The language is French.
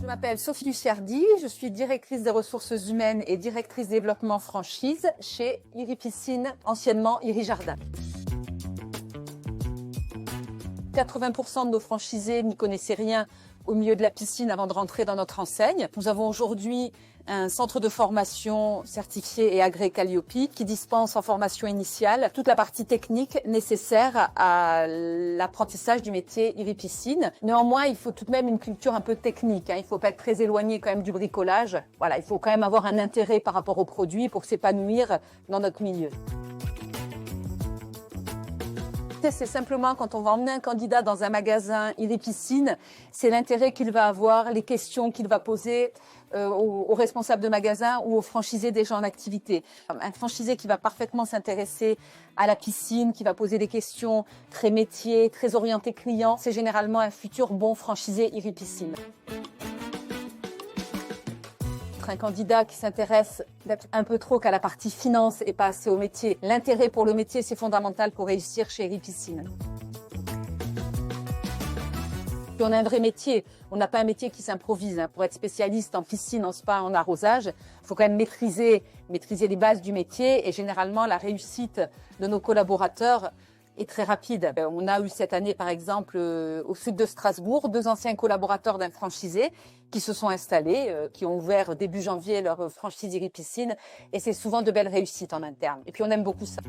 Je m'appelle Sophie Luciardi, je suis directrice des ressources humaines et directrice développement franchise chez Iri Piscine, anciennement Iri Jardin. 80% de nos franchisés n'y connaissaient rien au milieu de la piscine avant de rentrer dans notre enseigne. Nous avons aujourd'hui un centre de formation certifié et agréé Calliope qui dispense en formation initiale toute la partie technique nécessaire à l'apprentissage du métier Iri Piscine. Néanmoins, il faut tout de même une culture un peu technique. Il ne faut pas être très éloigné quand même du bricolage. Voilà, il faut quand même avoir un intérêt par rapport aux produits pour s'épanouir dans notre milieu. C'est simplement quand on va emmener un candidat dans un magasin Iri Piscine, c'est l'intérêt qu'il va avoir, les questions qu'il va poser aux responsables de magasin ou aux franchisés déjà en activité. Un franchisé qui va parfaitement s'intéresser à la piscine, qui va poser des questions très métiers, très orienté client, c'est généralement un futur bon franchisé Iri Piscine. Un candidat qui s'intéresse peut-être un peu trop qu'à la partie finance et pas assez au métier. L'intérêt pour le métier, c'est fondamental pour réussir chez Iri Piscine. On a un vrai métier. On n'a pas un métier qui s'improvise. Pour être spécialiste en piscine, en spa, en arrosage, il faut quand même maîtriser les bases du métier et généralement la réussite de nos collaborateurs est très rapide. On a eu cette année, par exemple, au sud de Strasbourg, 2 anciens collaborateurs d'un franchisé qui se sont installés, qui ont ouvert début janvier leur franchise Iri Piscine, et c'est souvent de belles réussites en interne. Et puis on aime beaucoup ça.